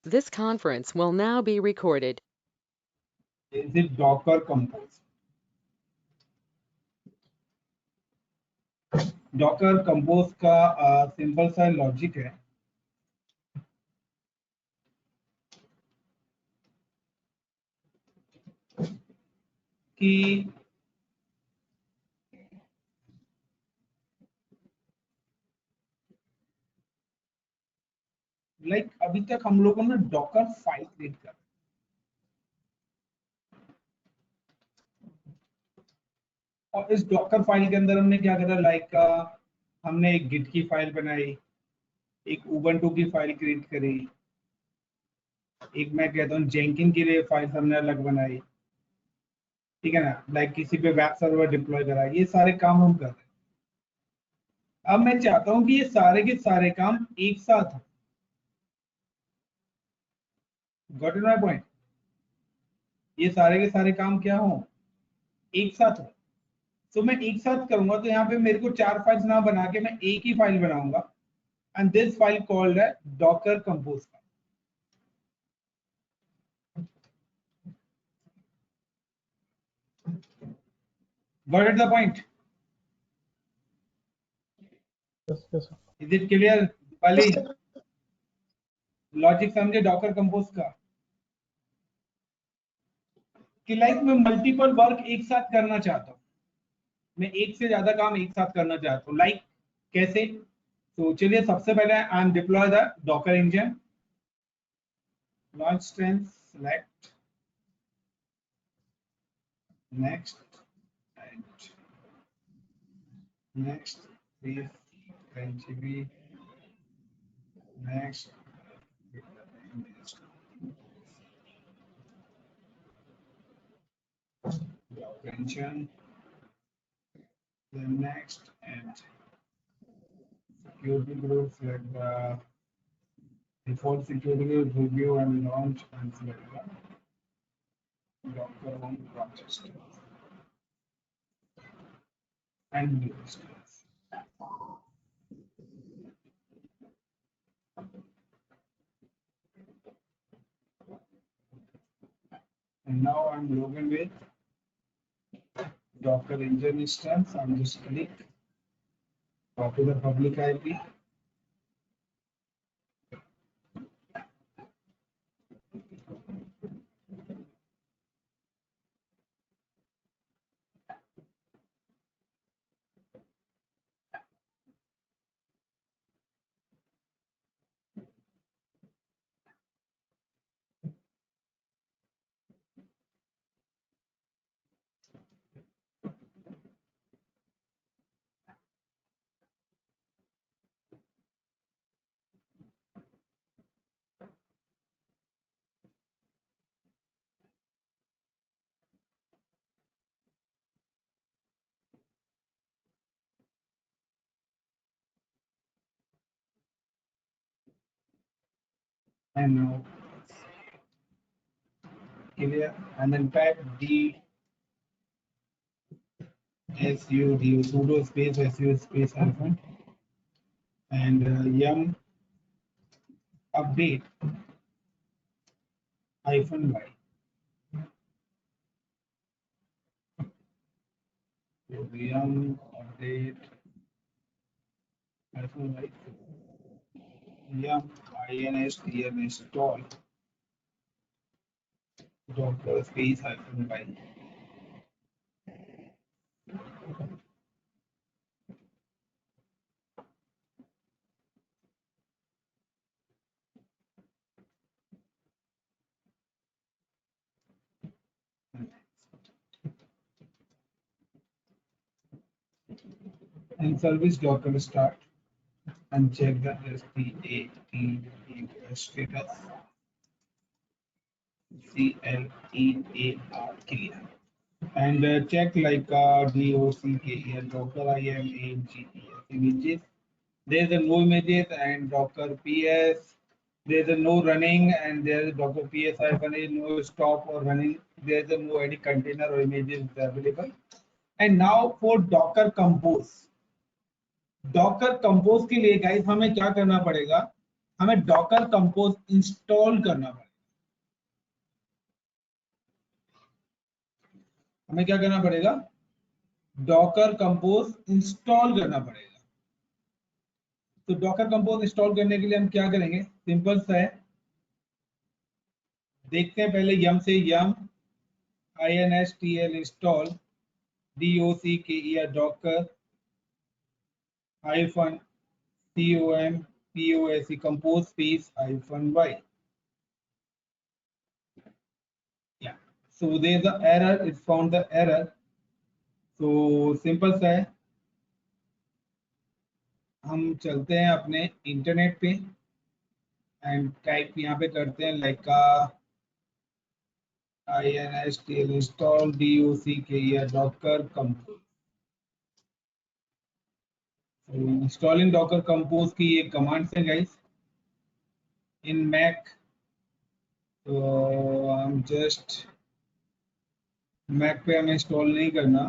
This conference will now be recorded. Is it Docker Compose? Docker Compose का simple सा logic है कि अभी तक हम लोगों ने डॉकर फाइल क्रिएट कर और इस डॉकर फाइल के अंदर हमने क्या करा हमने एक गिट की फाइल बनाई, एक उबंटू की फाइल क्रिएट करी, एक मैं कहता हूँ जेंकिन के लिए फाइल हमने अलग बनाई, ठीक है ना। किसी पे वेब सर्वर डिप्लॉय करा, ये सारे काम हम कर रहे हैं। अब मैं चाहता हूँ कि ये सारे के सारे काम एक साथ हो। Got it my point? ये सारे के सारे काम क्या हो, एक साथ हो। तो मैं एक साथ करूंगा तो यहाँ पे मेरे को 4 फाइल्स ना बना के मैं एक ही फाइल बनाऊंगा एंड दिस फाइल कॉल्ड है Docker compose file. Got it the point? Is it clear वाली लॉजिक समझे डॉकर कंपोज का कि मैं मल्टीपल वर्क एक साथ करना चाहता हूँ, मैं एक से ज्यादा काम एक साथ करना चाहता हूँ। कैसे? तो चलिए सबसे पहले I am deploy the Docker engine, launch strength, select, next, and next, save, NGB, next, engine, then next, and security groups like the default security group review and launch and select the Docker home process and new instance. And now I'm logging with Docker engine instance. I'm just click copy the public IP. And now clear, and then type sudo space su space hyphen and yum update hyphen y. So yum update hyphen y, yum install docker space hyphen y. And service docker start and check the STAT status. CLEAR clear. And check DOCKER Docker IMAGES images. There's a no images and Docker PS. There's a no running and there's Docker PS -a no stop or running. There's a no any container or images available. And now for Docker Compose. Docker compose के लिए guys हमें क्या करना पड़ेगा, हमें Docker compose install करना पड़ेगा। हमें क्या करना पड़ेगा? डॉकर कंपोज इंस्टॉल करना पड़ेगा। तो डॉकर कंपोज इंस्टॉल करने के लिए हम क्या करेंगे? सिंपल सा है, देखते हैं पहले यम से yum install docker hyphen compose space -y. Yeah, so there's the error, it's found the error. So simple सा है, हम चलते हैं अपने इंटरनेट पे एंड टाइप यहाँ पे करते हैं like install docker compose. Installing Docker compose की ये कमांड्स हैं गाइस इन मैक। तो हम जस्ट मैक पे हमें इंस्टॉल नहीं करना,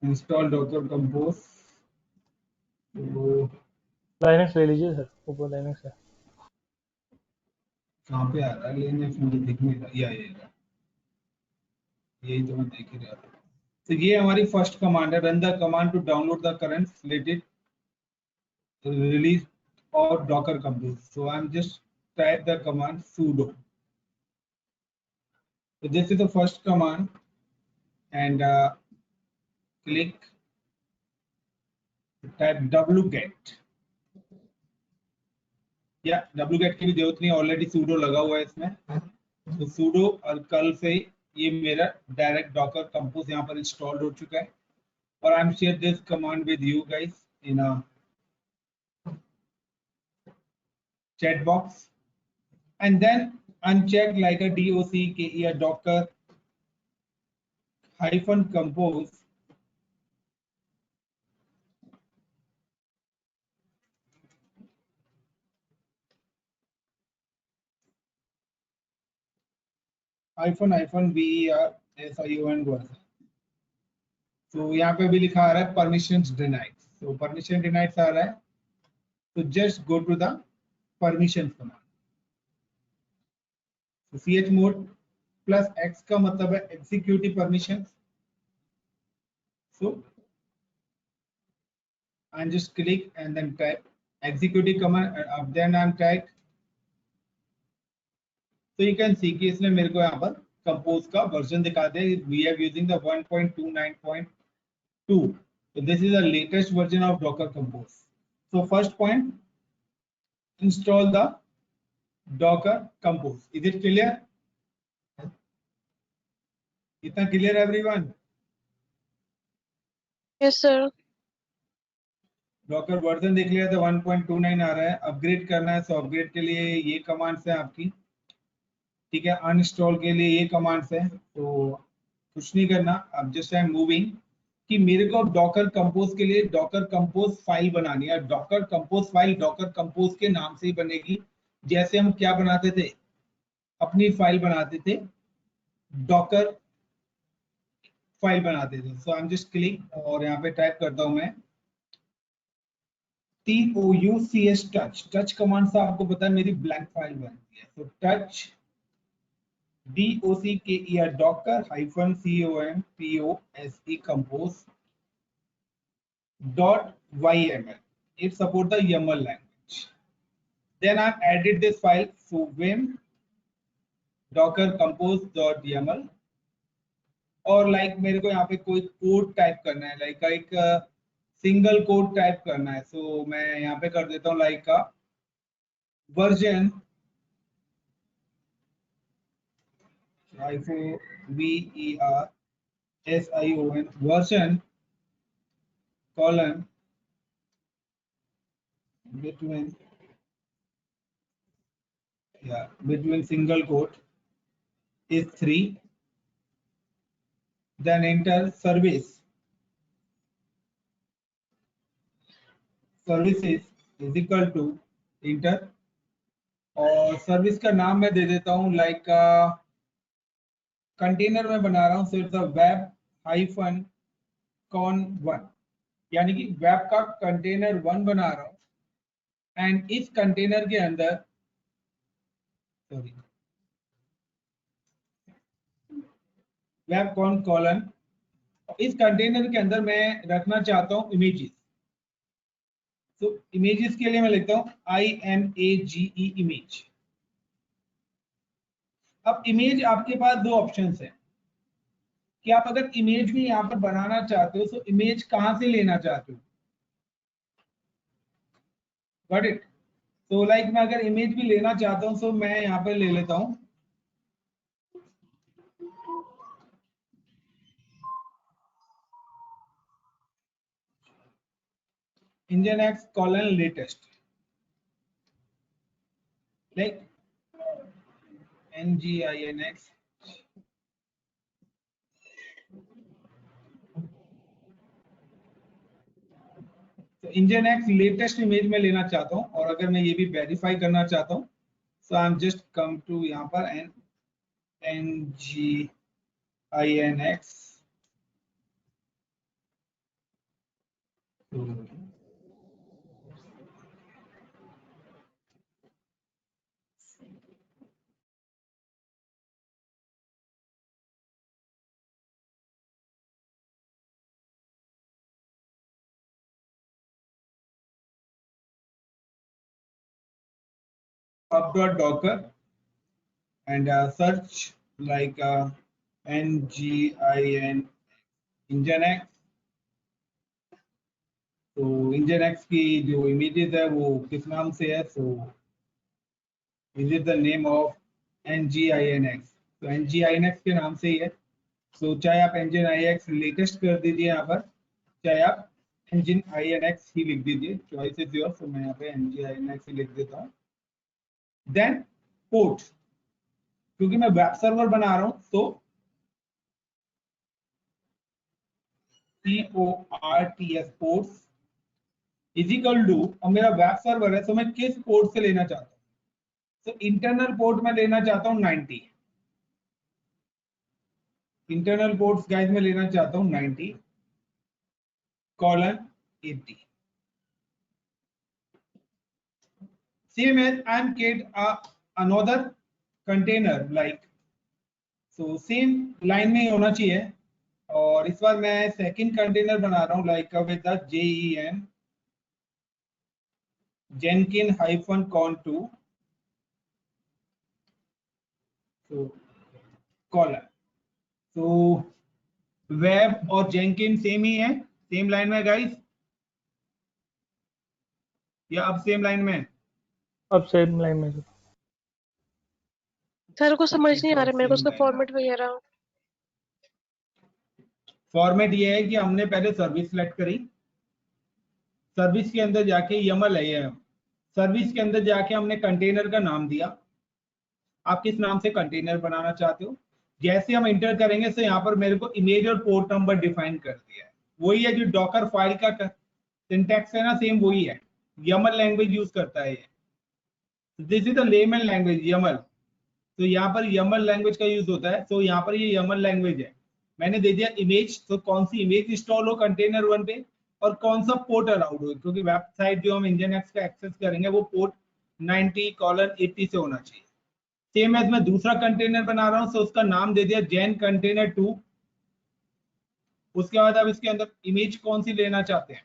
इंस्टॉल डॉकर कंपोज। तो लाइनक्स ले लीजिए सर, ऊपर लाइनक्स है। कहाँ पे आ रहा है? लिनक्स मुझे दिख नहीं रहा। यही तो मैं देख ही रहा था। तो ये हमारी फर्स्ट कमांड है, run the command to download the current related release of docker compose. So I'm just type the command sudo. So this is the first command and click type wget. या wget की भी जरूरत नहीं, already sudo लगा हुआ है इसमें। तो sudo और कल से ये मेरा डायरेक्ट docker compose यहाँ पर इंस्टॉल्ड हो चुका है। और I am share this command with you guys in a chat box and then uncheck like a docker hyphen compose -ver version। तो यहाँ पे भी लिखा आ रहा है परमिशंस डिनाइड। तो परमिशन डिनाइड आ रहा है, तो just go to the permissions command. तो chmod +x का मतलब है executive permissions. So and just click and then type executive command and then I'm type। तो you can see कि इसने मेरे को यहाँ पर कंपोज का वर्जन दिखा दे। We are using the 1.29.2। So this is the latest version of Docker Compose। So first point, install the Docker Compose। Is it clear? इतना clear everyone? Yes, sir. Docker version देख लिया तो 1.29 आ रहा है। Upgrade करना है, सो upgrade के लिए ये कमांड्स है आपकी, ठीक है। अनइंस्टॉल के लिए ये कमांड्स है। तो कुछ नहीं करना, अब जस्ट आई एम मूविंग कि मेरे को डॉकर कंपोज के लिए डॉकर कंपोज फाइल बनानी है। Docker compose file Docker compose के नाम से ही बनेगी, जैसे हम क्या बनाते थे, अपनी फाइल बनाते थे, डॉकर फाइल बनाते थे। सो आई एम जस्ट क्लिक और यहाँ पे टाइप करता हूँ मैं touch। टच कमांड से आपको पता है मेरी ब्लैंक फाइल बनती है। तो touch docker -compose .yml। it support the YAML language। then I added this file to vim docker compose.yml। और लाइक मेरे को यहाँ पे कोई कोड टाइप करना है, लाइक एक सिंगल कोड टाइप करना है। सो मैं यहाँ पे कर देता हूँ लाइक का version version colon between single quote is 3, then enter services is equal to enter। और सर्विस का नाम मैं दे देता हूँ लाइक कंटेनर में बना रहा हूँ, सो इट्स वेब -con1। यानी कि वेब का कंटेनर 1 बना रहा हूं एंड इस कंटेनर के अंदर वेब कॉलन, इस कंटेनर के अंदर मैं रखना चाहता हूं इमेजेस। तो इमेजेस के लिए मैं लिखता हूं IMAGE इमेज। अब इमेज आपके पास दो ऑप्शंस हैं कि आप अगर इमेज भी यहाँ पर बनाना चाहते हो तो इमेज कहां से लेना चाहते हो। Got it. तो लाइक मैं अगर इमेज भी लेना चाहता हूं तो मैं यहाँ पर ले लेता हूं nginx colon latest, like nginx तो nginx लेटेस्ट इमेज में लेना चाहता हूं और अगर मैं ये भी वेरीफाई करना चाहता हूं so I am just come to यहाँ पर nginx pub.docker and search like nginx। तो nginx की जो इमेजेस है वो किस नाम से है, so is it the name of nginx। तो nginx के नाम से ही है। सो चाहे आप nginx लेटेस्ट कर दीजिए यहाँ पर, चाहे आप nginx ही लिख दीजिए, चॉइस इज योर। तो मैं यहाँ पे nginx ही लिख देता हूँ। देन पोर्ट, क्योंकि मैं वेब सर्वर बना रहा हूँ तो PORTS ports is equal to, अब मेरा वेब सर्वर है तो मैं किस पोर्ट से लेना चाहता हूँ। तो इंटरनल पोर्ट में लेना चाहता हूँ 90। इंटरनल पोर्ट्स गाइस में लेना चाहता हूँ 90 colon 80। Same as I am create another container like, so same line में होना चाहिए। और इस बार मैं सेकंड कंटेनर बना रहा हूँ like with the JEN Jenkins-con2 so colon। तो वेब और जेनकिन सेम ही है, सेम लाइन में गाइस, या अब सेम लाइन में? अब सेम लाइन में सर को समझ नहीं आ रहा मेरे को उसका फॉर्मेट वगैरह। फॉर्मेट ये है कि हमने पहले सर्विस सेलेक्ट करी, सर्विस के अंदर जाके YAML है, ये सर्विस के अंदर जाके हमने कंटेनर का नाम दिया। आप किस नाम से कंटेनर बनाना चाहते हो, जैसे हम इंटर करेंगे तो यहाँ पर मेरे को इमेज और पोर्ट नंबर डिफाइन कर दिया है। वही है जो डॉकर फाइल का सिंटैक्स है ना, सेम वही है। YAML लैंग्वेज यूज करता है ये, this is the layman language YAML। तो यहाँ पर YAML लैंग्वेज का यूज होता है। तो यहाँ पर ये YAML लैंग्वेज है, मैंने दे दिया इमेज। तो कौन सी इमेज इंस्टॉल हो कंटेनर 1 पे और कौन सा पोर्ट अलाउड हो, क्योंकि वेबसाइट जो हम nginx का एक्सेस करेंगे वो पोर्ट 90:80 से होना चाहिए। सेम एज मैं दूसरा कंटेनर बना रहा हूँ तो उसका नाम दे दिया जेन कंटेनर 2। उसके बाद अब इसके अंदर इमेज कौन सी लेना चाहते हैं,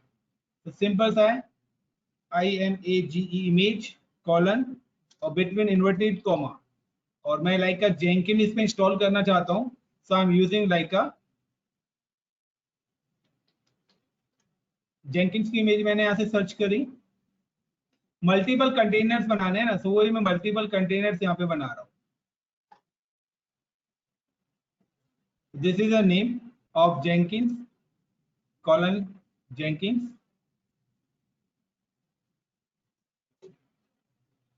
तो सिंपल सा है IMAGE इमेज कॉलन और बिटवीन इन्वर्टेड कॉमा, और मैं लाइक जेनकिन इसमें इंस्टॉल करना चाहता हूँ। So I am using like Jenkins की इमेज मैंने यहाँ से सर्च करी। मल्टीपल कंटेनर्स बनाने हैं ना, सो वही मैं मल्टीपल कंटेनर्स यहाँ पे बना रहा हूँ। This is the name of Jenkins colon Jenkins.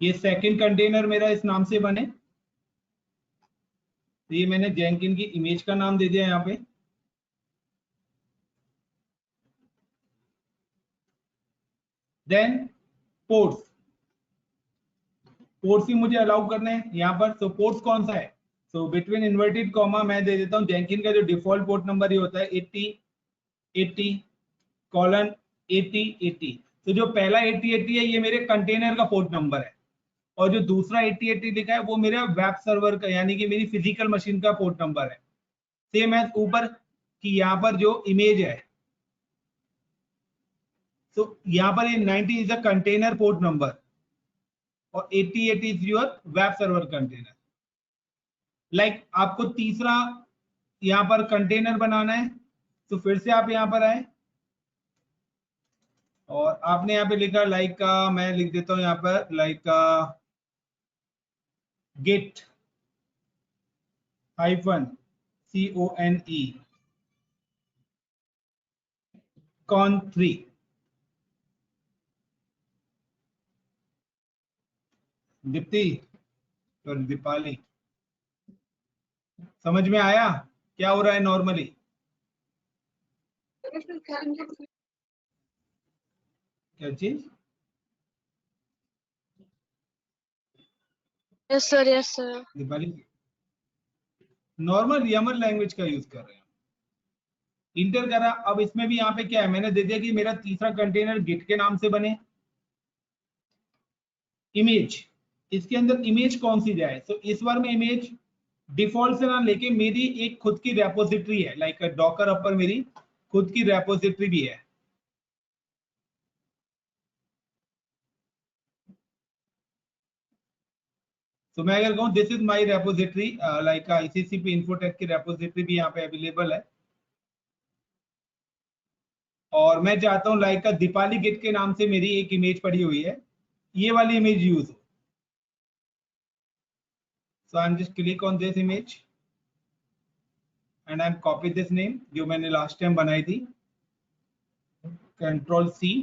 ये सेकंड कंटेनर मेरा इस नाम से बने, तो ये मैंने जेनकिन की इमेज का नाम दे दिया यहाँ पे। देन पोर्ट्स, पोर्ट्स भी मुझे अलाउ करने हैं यहाँ पर। तो पोर्ट्स कौन सा है, तो बिटवीन इन्वर्टेड कॉमा मैं दे देता हूँ जेनकिन का जो डिफॉल्ट पोर्ट नंबर ही होता है 80 कॉलन 8080। तो जो पहला 8080 है ये मेरे कंटेनर का पोर्ट नंबर है, और जो दूसरा 8080 लिखा है वो मेरा वेब सर्वर का यानी कि मेरी फिजिकल मशीन का पोर्ट नंबर है। सेम एज ऊपर कि यहाँ पर जो इमेज है, तो यहाँ पर ये 90 is a container port number और 8080 is your web server container. Like आपको तीसरा यहाँ पर कंटेनर बनाना है, तो फिर से आप यहाँ पर आए और आपने यहाँ पे लिखा लाइक का, मैं लिख देता हूँ यहाँ पर लाइक का Git hyphen CONE con3। Deepti और दीपाली, समझ में आया क्या हो रहा है नॉर्मली? क्या चीज? Yes sir, yes sir. Deepali normal YAML language का यूज कर रहे हैं, इंटर करा। अब इसमें भी यहाँ पे क्या है, मैंने दे दिया कि मेरा तीसरा कंटेनर गिट के नाम से बने। इमेज, इसके अंदर इमेज कौन सी जाए? तो इस बार में इमेज डिफॉल्ट से ना लेके मेरी एक खुद की रेपोजिटरी है, लाइक डॉकर अपर मेरी खुद की रेपोजिटरी भी है। तो मैं अगर कहूँ this is my repository, like ICCP infotech की रेपोजिटरी भी यहाँ पे अवेलेबल है, और मैं चाहता हूँ लाइक दीपाली गिट के नाम से मेरी एक इमेज पड़ी हुई है, ये वाली इमेज यूज हो। So I am just click on this image and I am copy this name जो मैंने लास्ट टाइम बनाई थी, Ctrl+C,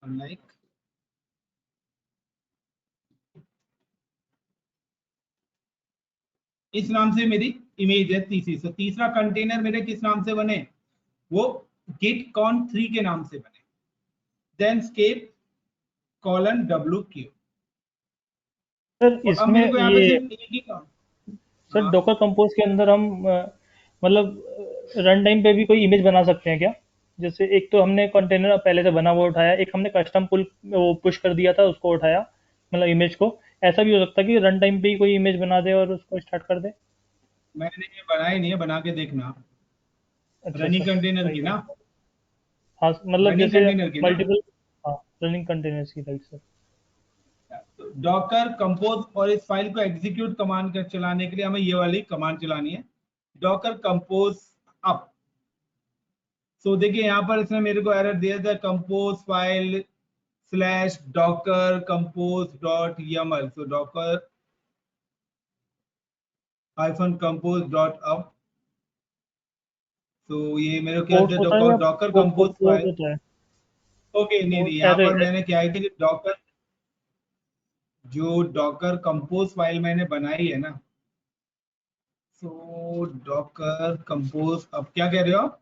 लाइक इस नाम से मेरी इमेज है तीसरी। तो तीसरा कंटेनर मेरे किस नाम से बने? वो गिट con3 के नाम से बने। Then escape :WQ। सर अब इसमें मेरे को यहाँ पे ये सिर्फ एक ही काम। सर हाँ। डॉकर कंपोज के अंदर हम मतलब रन टाइम पे भी कोई इमेज बना सकते हैं क्या? जैसे एक तो हमने कंटेनर पहले से बना हुआ उठाया, एक हमने कस्टम पुल वो पुश कर दिया था उसको उठाया, मतलब इमेज को। ऐसा भी हो सकता है कि रन टाइम पे ही कोई इमेज बना दे और उसको स्टार्ट कर दे। मैंने ये बनाई नहीं है, बना के देखना। अच्छा रनिंग अच्छा, कंटेनर सही की ना, बात। हाँ मतलब रनिंग जैसे कंटेनर की ना। मल्टीपल, हाँ रनिंग कंटेनर्स की, राइट सर। डॉकर कंपोज, और इस फाइल को एग्जीक्यूट कमांड कर चलाने के लिए हमें ये वाली कमांड चलानी है, डॉकर कंपोज अप। सो देखिए यहाँ पर इसने मेरे को एरर दिया था, कंपोज फाइल /docker compose.yaml। सो docker -compose.up। तो ये मेरे को क्या पोर्ट होता है या डॉकर कंपोज पोर्ट फाइल। होता है? ओके नहीं नहीं, पोर्ट यहाँ एरे। पर मैंने क्या है कि जो डॉकर कंपोज फाइल मैंने बनाई है ना, सो डॉकर कंपोज, अब क्या कह रहे हो आप?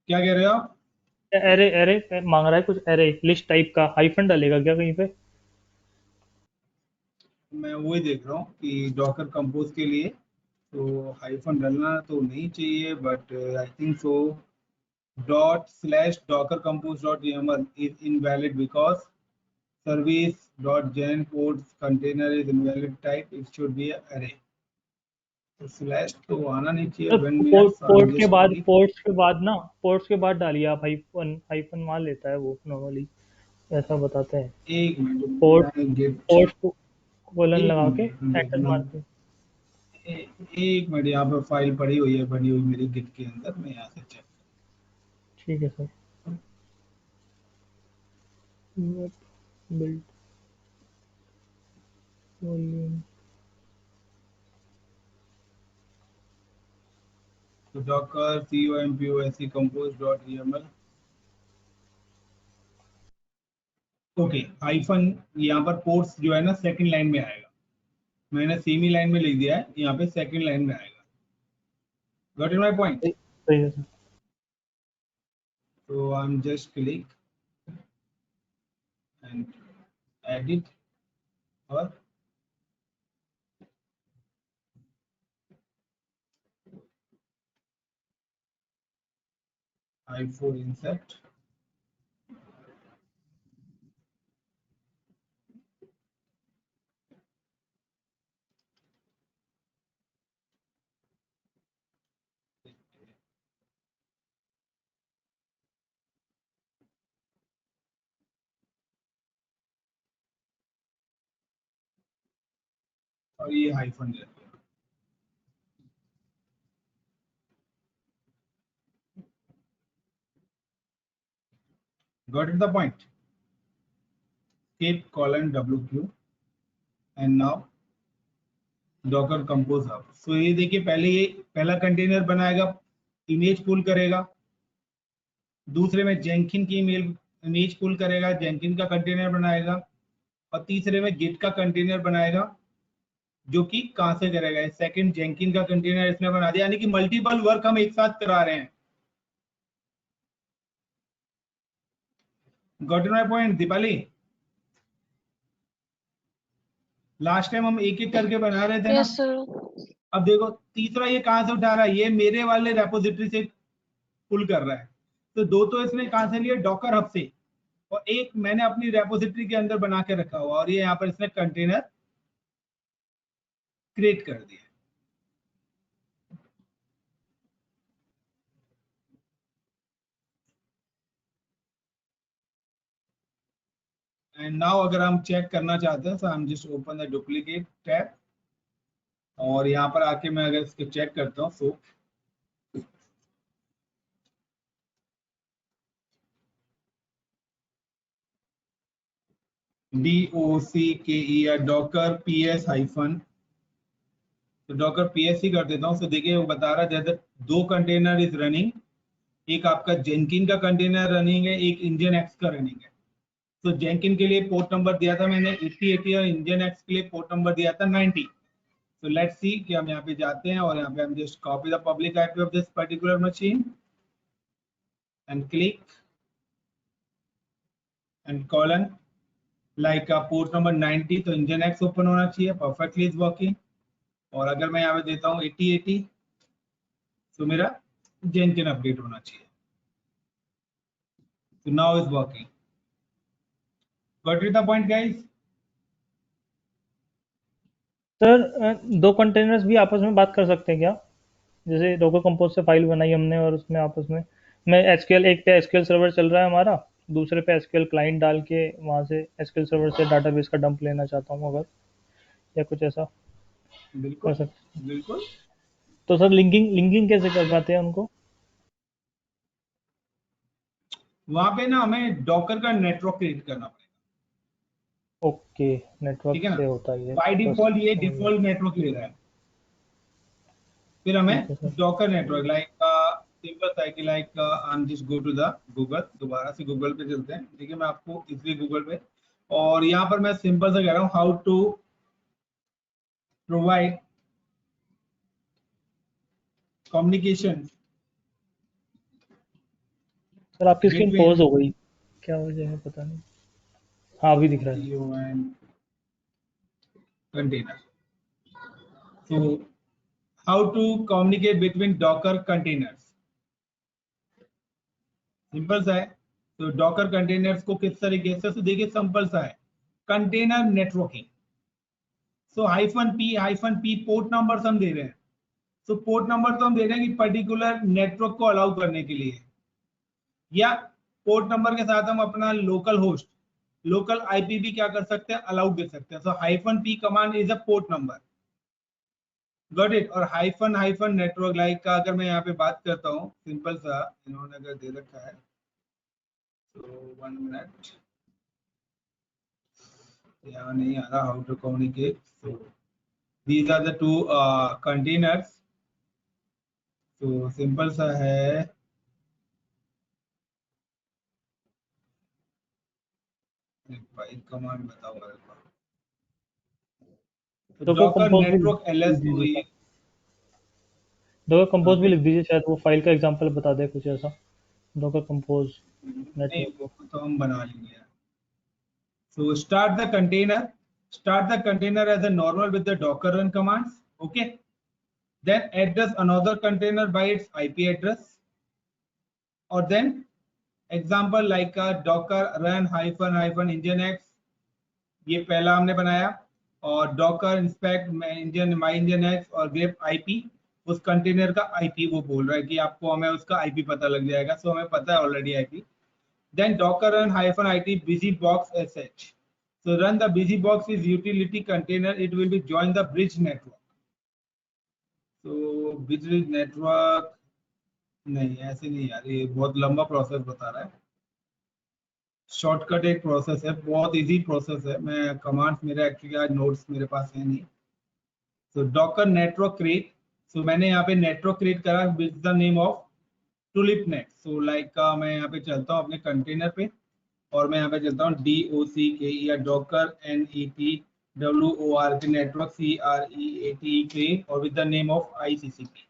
क्या कह रहे हो आप? एरे एरे मांग रहा है कुछ, एरे लिस्ट टाइप का हाइफन डालेगा क्या कहीं पे? मैं वही देख रहा हूँ कि डॉकर कंपोज के लिए तो हाइफन डालना तो नहीं चाहिए, but I think so ./docker compose.yaml is invalid because service.gen codes container is invalid type, it should be an array। तो स्लैश तो आना नहीं चाहिए तो when we are just click। Ports के बाद डालिए आप, हाइफन हाइफन मान लेता है वो नॉर्मली, ऐसा बताते हैं। एक मिनट पोर्ट मैं गेट, पोर्ट को कोलन एक लगा के एंटर मार मिनट के। एक मिनट, यहाँ पर फाइल पड़ी हुई है बनी हुई मेरी गिट के अंदर, मैं यहाँ से चेक। ठीक है सर। Build volume. तो डॉकर compose.yaml। ओके, हाइफन यहाँ पर पोर्ट्स जो है ना सेकंड लाइन में आएगा, मैंने सेमी लाइन में लिख दिया है, यहाँ पे सेकंड लाइन में आएगा। Got in my point? सही है sir. So I'm just click and edit or I4 insert. और ये हाइफन दे दिया। Got it the point? Escape colon WQ and now Docker Compose Hub. So ये देखिए पहले ये पहला कंटेनर बनाएगा, इमेज पुल करेगा, दूसरे में जेंकिन की इमेज पुल करेगा, जेंकिन का कंटेनर बनाएगा, और तीसरे में गिट का कंटेनर बनाएगा, जो कि कहां से करेगा, सेकंड जेंकिन का कंटेनर इसने बना दिया, यानी कि मल्टीपल वर्क हम एक साथ करा रहे हैं। Got my point Deepali? Last time हम एक एक करके बना रहे थे ना। Yes sir. अब देखो तीसरा ये कहां से उठा रहा है, ये मेरे वाले रेपोजिटरी से पुल कर रहा है, तो दो तो इसने कहां से लिए, डॉकर हब से, और एक मैंने अपनी रेपोजिटरी के अंदर बना के रखा हुआ, और ये यहाँ पर इसने कंटेनर क्रिएट कर दिया। एंड नाउ अगर हम चेक करना चाहते हैं, तो हम just open the duplicate tab, और यहाँ पर आके मैं अगर इसको चेक करता हूँ, सो DOCKE या डॉकर PS हाइफन, तो डॉकर PS ही कर देता हूँ। तो देखिए वो बता रहा है जैसे दो कंटेनर इज रनिंग, एक आपका जेंकिन का कंटेनर रनिंग है, एक इंजन एक्स का रनिंग है। तो जेंकिन के लिए पोर्ट नंबर दिया था मैंने 8080 और इंजन एक्स के लिए पोर्ट नंबर दिया था 90। तो लेट्स सी कि हम यहाँ पे जाते हैं और यहाँ पे हम just copy the public IP of this particular machine and click and colon like port number 90, तो इंजन एक्स ओपन होना चाहिए, परफेक्टली इज वर्किंग। और अगर मैं यहाँ पे देता हूँ 8080, तो मेरा जेंकिन अपडेट होना चाहिए, तो now is working. Got it the point guys? Sir दो कंटेनर्स भी आपस में बात कर सकते हैं क्या? जैसे डॉकर कंपोज से फाइल बनाई हमने और उसमें आपस में, मैं एसक्यूएल, एक पे एसक्यूएल सर्वर चल रहा है हमारा, दूसरे पे एसक्यूएल क्लाइंट डाल के वहाँ से एसक्यूएल सर्वर से डाटाबेस का डंप लेना चाहता हूँ अगर, या कुछ ऐसा कर बिल्कुल सकते। बिल्कुल। तो सर लिंकिंग लिंकिंग कैसे कर पाते हैं उनको? वहां पे ना हमें डॉकर का नेटवर्क क्रिएट करना पड़ेगा, ओके, ठीक नेटवर्क है ना? से होता है ये बाय बस, डिफॉल्ट ये समझ गया। डिफॉल्ट नेटवर्क ले रहा है, फिर ठीक हमें है sir. Docker network like simple सा है कि लाइक हम just go to the Google, दोबारा से गूगल पे चलते हैं, देखिए मैं आपको इसलिए गूगल पे, और यहाँ पर मैं सिंपल सा कह रहा हूँ how to provide communication sir आपकी स्क्रीन बिटवीन पॉज हो गई, क्या वजह है पता नहीं। हाँ अभी दिख रहा है। CO and container. So how to communicate between Docker containers? Simple सा है, तो डॉकर कंटेनर्स को किस तरीके से, तो देखिए सिंपल सा है, कंटेनर नेटवर्किंग। सो हाइफन पी पोर्ट नंबर हम दे रहे हैं, सो पोर्ट नंबर तो हम दे रहे हैं कि पर्टिकुलर नेटवर्क को अलाउ करने के लिए, या पोर्ट नंबर के साथ हम अपना लोकल होस्ट, लोकल आईपी भी क्या कर सकते हैं, अलाउड दे सकते हैं। So hyphen p command is a port number, got it. और हाइफन हाइफन नेटवर्क लाइक का अगर मैं यहाँ पे बात करता हूँ, सिंपल सा इन्होंने अगर दे रखा है, तो 1 मिनट, यहाँ नहीं आ रहा, how to communicate. So these are the two containers, तो सिंपल सा है, भाई कमांड बताओ मेरे को, तो डॉकर डॉकर कंपोज नेटवर्क जी एलएस, जी तो जी ये सर। डॉकर कंपोज भी Okay. लिख दीजिए, शायद वो फाइल का एग्जांपल बता दे कुछ ऐसा। डॉकर कंपोज नहीं नेटवर्क। वो तो हम बना लेंगे। So start the container. Start the container as a normal with the Docker run commands. Okay. Then address another container by its IP address. Or then example like a Docker run hyphen nginx. ये पहला हमने बनाया और Docker inspect engine माई nginx और grep IP, उस container का IP वो बोल रहा है कि आपको हमें उसका आईपी पता लग जाएगा, सो हमें पता है already IP. Then docker run -it busybox sh. So run the busybox is utility container. It will be join the bridge network. So bridge network नहीं, ऐसे नहीं यार, ये बहुत लंबा प्रोसेस बता रहा है। शॉर्टकट एक प्रोसेस है, बहुत इजी प्रोसेस है। मैं कमांड्स मेरे एक्चुअली आज नोट्स मेरे पास है नहीं। So docker network create. So मैंने यहाँ पे नेटवर्क क्रिएट करा with the name of tulipnet. So like मैं यहाँ पे चलता हूँ अपने कंटेनर पे और मैं यहाँ पे चलता हूँ DOCKE या डॉकर NETWORK नेटवर्क CREATE और with the name of ICCP।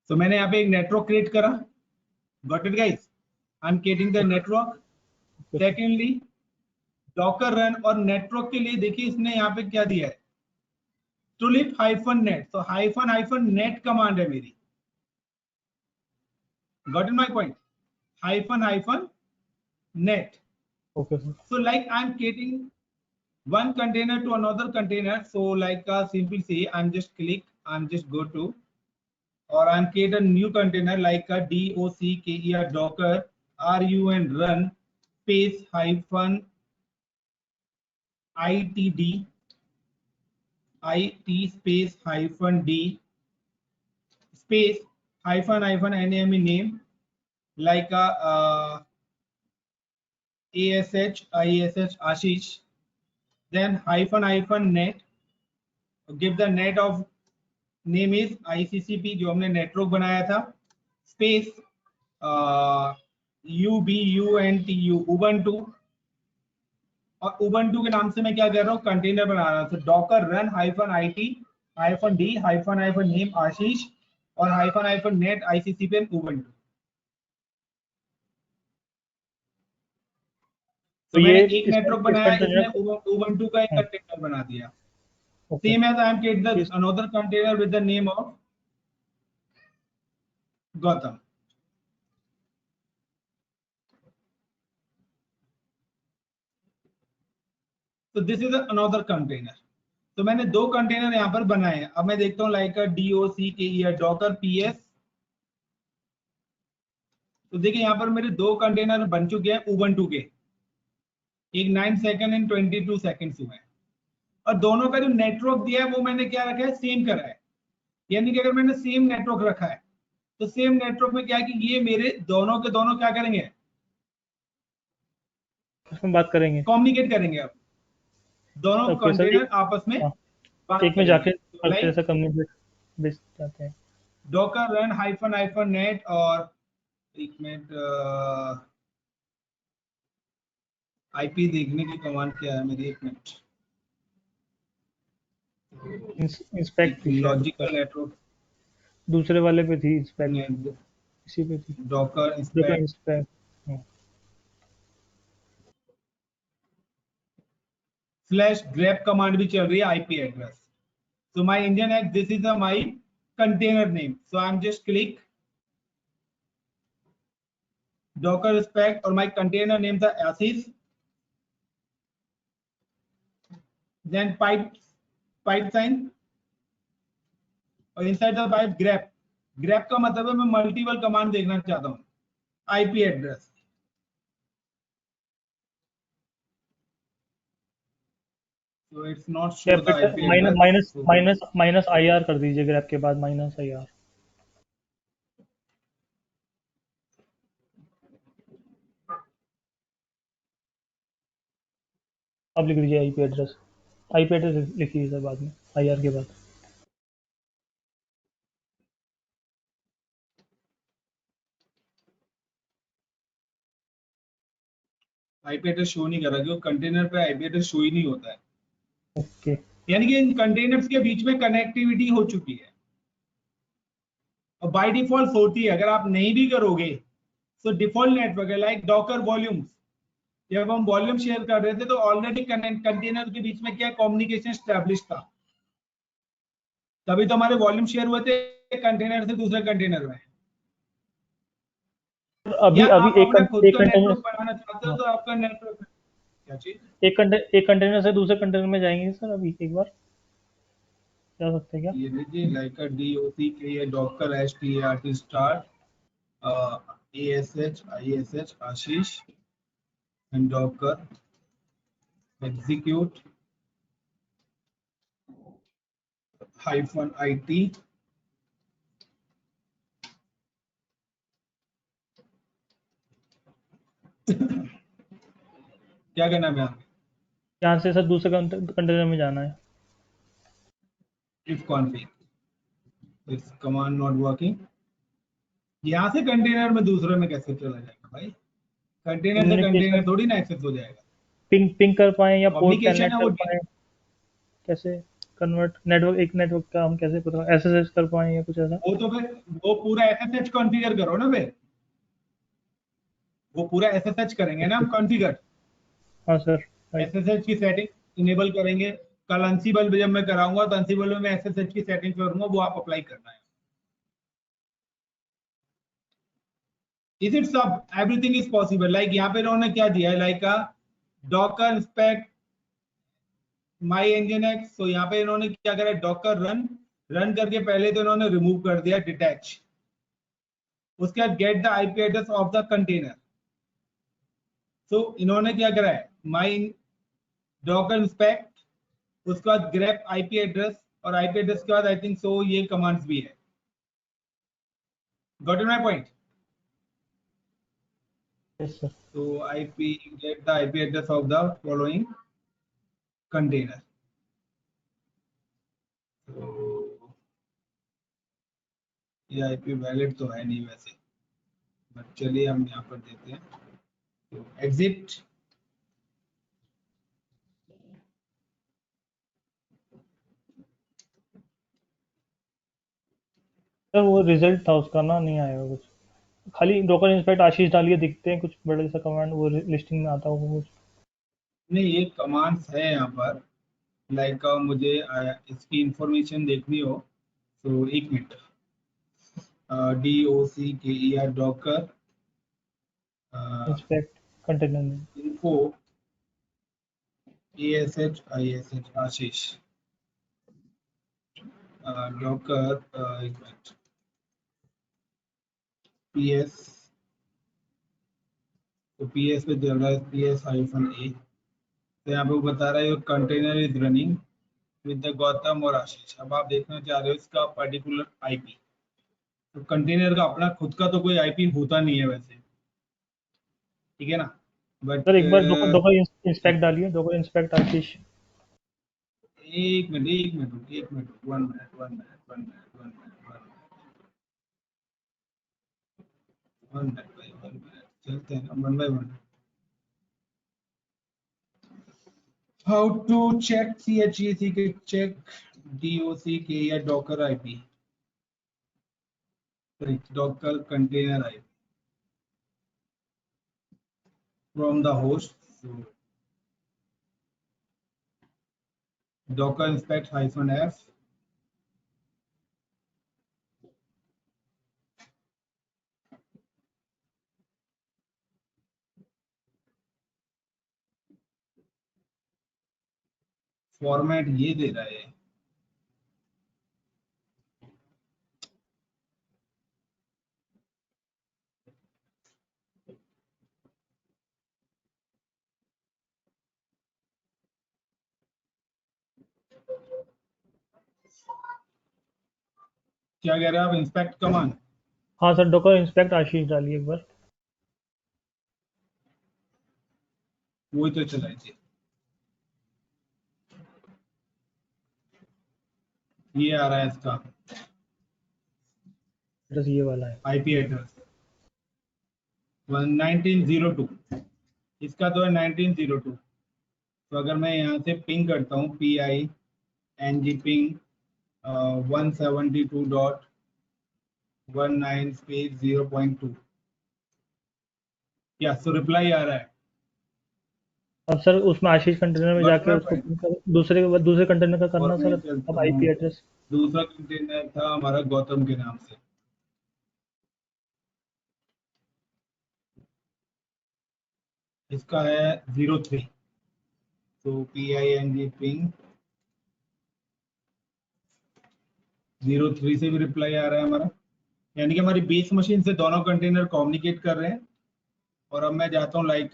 तो मैंने यहाँ पे एक नेटवर्क क्रिएट करा। Got it guys? I am creating the network. Secondly Docker run और नेटवर्क के लिए देखिए इसने यहाँ पे क्या दिया है, टुलिप -net। तो -net कमांड है मेरी। Got in my point? -net। Okay sir. So like I'm creating one container to another container. So like simply say I'm just go to or I'm create a new container like a DOCKE or docker run space hyphen ITD IT space hyphen D space hyphen NAME name like a ASH Ashish, then hyphen net, give the net of name is ICCP जो हमने network बनाया था, space UBUNTU Ubuntu, और Ubuntu के नाम से मैं क्या कर रहा हूँ, कंटेनर बना रहा हूँ। तो docker run -IT -D -name Ashish और -net ICCP उबंटू। तो मैंने एक नेटवर्क बनाया, इसने उबंटू का एक कंटेनर बना दिया। Same as I am create the another container with the name of Gautam. So this is another container. तो मैंने दो कंटेनर यहाँ पर बनाए हैं। अब मैं देखता हूँ लाइक DOCKE या डॉकर PS। तो देखिए यहाँ पर मेरे दो कंटेनर बन चुके हैं उबंटू के, एक 9 सेकंड एंड 22 सेकंड्स हुए हैं, और दोनों का जो नेटवर्क दिया है वो मैंने क्या रखा है, सेम करा है। यानी कि अगर मैंने सेम नेटवर्क रखा है तो सेम नेटवर्क में क्या है कि ये मेरे दोनों के दोनों क्या करेंगे, बात करेंगे, कम्युनिकेट करेंगे। अब दोनों कंटेनर आपस में एक में जाके ऐसा कम्युनिकेट बेच जाते हैं। डॉकर रन -net और एक मिनट आईपी देखने की कमांड क्या है मेरी, एक मिनट, इंस्पेक्ट लॉजिकल नेटवर्क दूसरे वाले पे थी, इंस्पेक्ट इसी पे थी, डॉकर इंस्पेक्ट /grep कमांड भी चल रही है IP address. So my Indian act, this is my container name, so I am just click docker inspect और my container name था Ashish, then pipe sign और inside the pipe grep का मतलब है मैं मल्टीपल कमांड देखना चाहता हूँ, IP address. So it's not show the IP address. Minus IR कर दीजिए ग्रैप के बाद, -IR। अब लिख लीजिए IP एड्रेस लिखिए सर बाद में IR के बाद। आईपी एड्रेस शो नहीं कर रहा क्योंकि कंटेनर पे आईपी एड्रेस शो ही नहीं होता है। ओके, यानी कि इन कंटेनर्स के बीच में कनेक्टिविटी हो चुकी है। और बाय डिफॉल्ट होती है। अगर आप नहीं भी करोगे तो डिफॉल्ट नेटवर्क है लाइक डॉकर वॉल्यूम्स। जब हम वॉल्यूम शेयर कर रहे थे तो ऑलरेडी कंटेनर के बीच में क्या कम्युनिकेशन स्टैब्लिश था, तभी तो हमारे वॉल्यूम शेयर हुए थे कंटेनर से दूसरे कंटेनर में। अभी या अभी आप अपना खुद का नेटवर्क बनाना चाहते हो तो आपका नेटवर्क क्या चीज, एक कंटेनर से दूसरे कंटेनर में जाएंगे सर, अभी एक बार जा सकते हैं क्या? ये लीजिए लाइक डॉक के ये Docker start start ASH Ashish and Docker execute -IT क्या करना है आपको? यहाँ से सर दूसरे कंटेनर में जाना है। if config this command not working। यहाँ से कंटेनर में दूसरे में कैसे चला जाएगा भाई? कंटेनर से कंटेनर थोड़ी ना एक्सेस हो जाएगा। पिंग कर पाए या पोर्ट कम्युनिकेशन कनेक्ट है कर वो। पाए, कैसे कन्वर्ट नेटवर्क, एक नेटवर्क का हम कैसे पता SSH कर पाए या कुछ ऐसा? वो तो फिर वो पूरा SSH कॉन्फ़िगर करो ना, फिर वो पूरा SSH करेंगे ना हम कॉन्फ़िगर। हाँ सर, SSH की सेटिंग इनेबल करेंगे। कल अंसिबल जब मैं कराऊंगा तो अंसिबल में मैं SSH की सेटिंग करूंगा, वो आप अप्लाई करना है। Is it sub everything is possible? Like यहाँ पे इन्होंने क्या दिया है, लाइक डॉकर इंस्पेक्ट माई nginx। तो यहाँ पे इन्होंने क्या करा, डॉकर रन करके पहले तो इन्होंने रिमूव कर दिया डिटैच। उसके बाद get the IP address of the container. तो इन्होंने क्या करा है, माई डॉकर इंस्पेक्ट, उसके बाद ग्रेप IP एड्रेस, और IP एड्रेस के बाद आई थिंक सो ये कमांड्स भी है। Got it my point? Yes sir. So get the IP address of the following container। तो ये IP वैलिड तो है नहीं वैसे, बट चलिए हम यहाँ पर देते हैं। तो एग्जिट, सर वो रिजल्ट था उसका ना, नहीं आएगा कुछ, खाली डॉकर इंस्पेक्ट आशीष डालिए, दिखते हैं कुछ बड़े सा कमांड, वो लिस्टिंग में आता होगा कुछ। नहीं ये कमांड्स है यहाँ पर, लाइक मुझे इसकी इंफॉर्मेशन देखनी हो तो एक minute. DOCKER Docker inspect container में इन्फो ASH आशीष डॉकर एक मिनट PS। तो PS पे चल रहा है PS-A। तो यहाँ पे वो बता रहा है your container is running with the Gautam और आशीष। अब आप देखना चाह रहे हो इसका पर्टिकुलर IP। तो कंटेनर का अपना खुद का तो कोई IP होता नहीं है वैसे, ठीक है ना, बट सर एक बार डॉकर इंस्पेक्ट डालिए, डॉकर इंस्पेक्ट आशीष। एक मिनट वन मिनट चलते हैं one by one. How to check CHEC के चेक DOC के या docker IP, docker container IP from the host। So docker inspect -f format ये दे रहा है। क्या कह रहे हैं आप, इंस्पेक्ट कमांड? हाँ सर, डॉकर इंस्पेक्ट आशीष डालिए एक बार। वही तो चला है, ये आ रहा है इसका बस ये वाला है IP एड्रेस 1902। इसका तो है 1902। तो अगर मैं यहाँ से पिंग करता हूँ PING ping 172 19 स्पेस 0.2 या सो रिप्लाई आ रहा है। अब सर उसमें आशीष कंटेनर में Got जाके my उसको point? ping दूसरे कंटेनर का करना और सर। मैं अब चलता आईपी हूँ, एड्रेस दूसरा कंटेनर था हमारा गौतम के नाम से। इसका है 03, तो PING पिंग 03 से भी रिप्लाई आ रहा है हमारा, यानी कि हमारी बेस मशीन से दोनों कंटेनर कम्युनिकेट कर रहे हैं। और अब मैं जाता हूँ like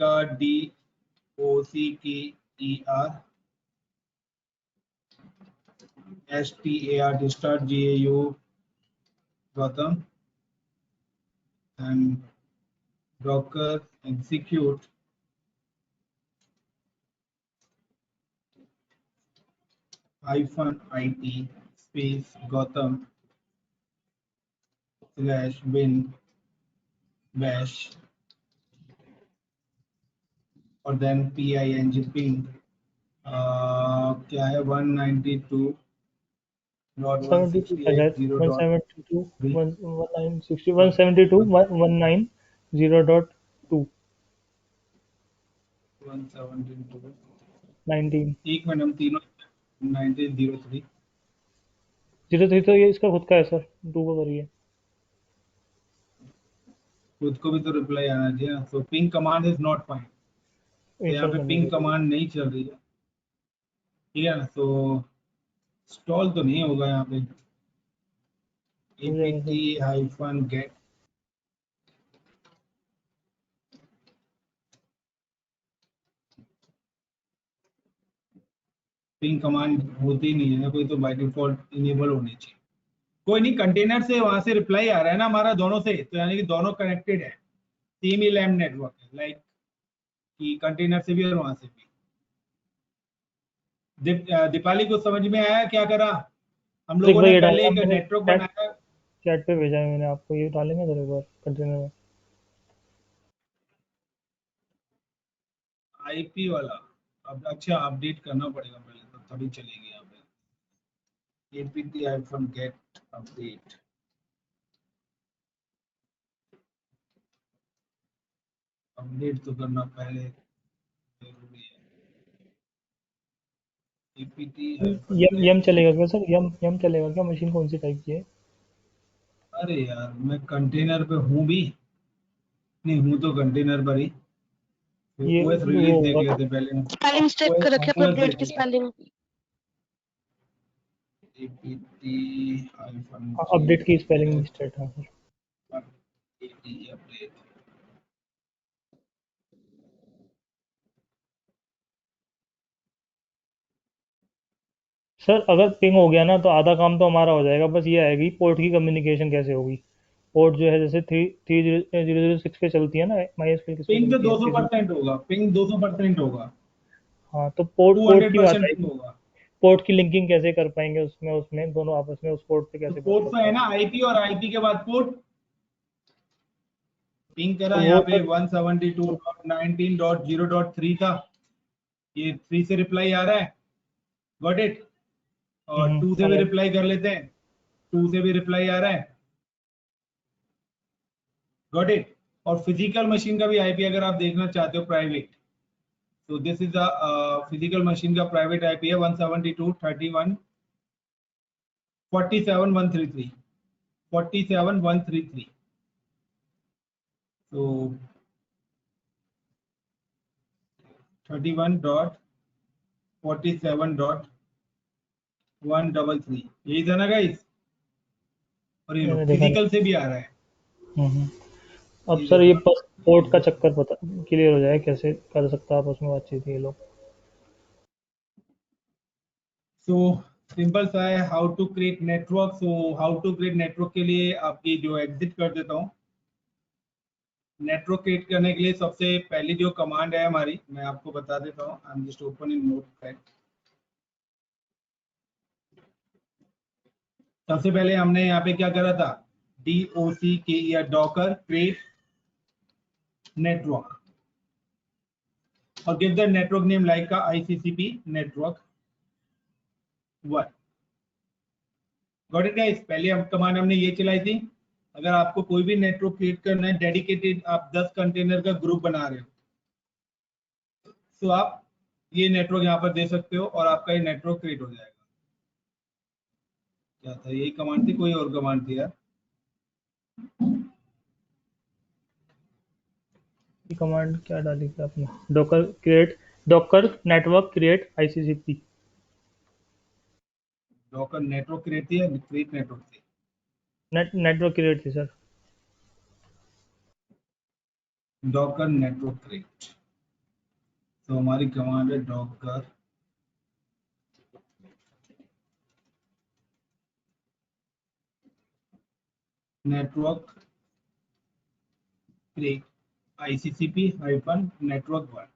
DOCKER STAR GAU Gautam and Docker execute -IT space Gautam /bin bash और देन PING पिंग क्या है 192.168.0.3 172 था शायद 172 1960 172 190.2 172 19 एक मिनट, हम तीनों 1903 03 तो ये इसका खुद का है सर, 2 का करिए। खुद को भी तो रिप्लाई आना चाहिए ना। So ping command is not find, तो यहाँ इंस्टॉल पे करने पिंग के लिए कमांड नहीं चल रही है, ठीक है ना। तो इंस्टॉल तो नहीं होगा यहाँ पे। हो जाएगा apt sir. -get ping command होती नहीं है कोई, तो बाय डिफॉल्ट इनेबल होनी चाहिए। कोई नहीं, कंटेनर से वहां से रिप्लाई आ रहा है ना हमारा दोनों से, तो यानी कि दोनों कनेक्टेड है, सेम ही लैम्प नेटवर्क है, लाइक कि कंटेनर से भी और वहां से भी। दीपाली को समझ में आया क्या करा हम एक लोगों बार ने? ये पहले डालना एक मैंने नेटवर्क चैट बनाया, चैट पे भेजा है मैंने आपको, ये डालेंगे सर एक बार कंटेनर में। आईपी वाला। अब अच्छा अपडेट करना पड़ेगा पहले, तो तभी चलेगी यहाँ पे। apt-get अपडेट, अपडेट तो करना पहले जरूरी है। यम apt-get, चलेगा क्या सर? यम चलेगा क्या? मशीन कौन सी टाइप की है? अरे यार मैं कंटेनर पे हूँ भी नहीं, हूँ तो कंटेनर पर ही। ये ओएस वो रिलीज देख होगा लेते पहले ना। स्पेलिंग चेक कर रखे अपने ओएस अपडेट की देखेंगे। स्पेलिंग। apt-g अपडेट की स्पेलिंग मिस्टेक है सर। अपडेट। सर अगर पिंग हो गया ना तो आधा काम तो हमारा हो जाएगा, बस ये आएगी पोर्ट की कम्युनिकेशन कैसे होगी। पोर्ट जो है जैसे 3006 पे चलती है ना, MySQL किस पे पिंग तो चलती है? 200% होगा, पिंग 200% होगा, हाँ तो पोर्ट की बात 200% पिंग आएगी। होगा। पोर्ट की लिंकिंग कैसे कर पाएंगे उसमें दोनों आपस में उस पोर्ट पे तो कैसे बात पोर्ट कर तो है पाएंगे? ना, आईपी और आईपी के बाद पोर्ट। पिंग करा तो वो यहाँ पे सर 172.19.0.3 था, ये 3 से रिप्लाई आ रहा है, गॉट इट। और 2 से भी आया। रिप्लाई कर लेते हैं, 2 से भी रिप्लाई आ रहा है, गॉट इट। और फिजिकल मशीन का भी आईपी अगर आप देखना चाहते हो प्राइवेट, तो this is the physical machine का प्राइवेट आईपी है 172.31.47.133 47.133। तो 31.47.133 यही था ना गाइस। और ये लो मैंने देखा फिजिकल नहीं। से भी आ रहा है, अब ये सर ये देखो। बस पोर्ट का चक्कर पता क्लियर हो जाए कैसे कर सकता है आपस में बातचीत ये लोग। सो सिंपल सा है, how to create network. So how to create network के लिए आपकी जो एग्जिट कर देता हूँ। नेटवर्क क्रिएट करने के लिए सबसे पहली जो कमांड है हमारी, मैं आपको बता देता हूँ। आई am just open in notepad. सबसे पहले हमने यहाँ पे क्या करा था, DOCK या डॉकर क्रिएट नेटवर्क, और give the network name like का ICCP network 1। Got it guys. पहले हम कमांड हमने ये चलाई थी, अगर आपको कोई भी नेटवर्क क्रिएट करना है डेडिकेटेड, आप 10 कंटेनर का ग्रुप बना रहे हो, तो आप ये नेटवर्क यहाँ पर दे सकते हो और आपका ये नेटवर्क क्रिएट हो जाएगा। क्या था, यही कमांड थी, कोई और कमांड थी यार? ये कमांड क्या डाली थी आपने? Docker network create ICCP. Docker network create थी या क्रिएट नेटवर्क थी? नेटवर्क क्रिएट थी सर। डॉकर नेटवर्क क्रिएट, तो हमारी कमांड है Docker network create ICCP -network 1।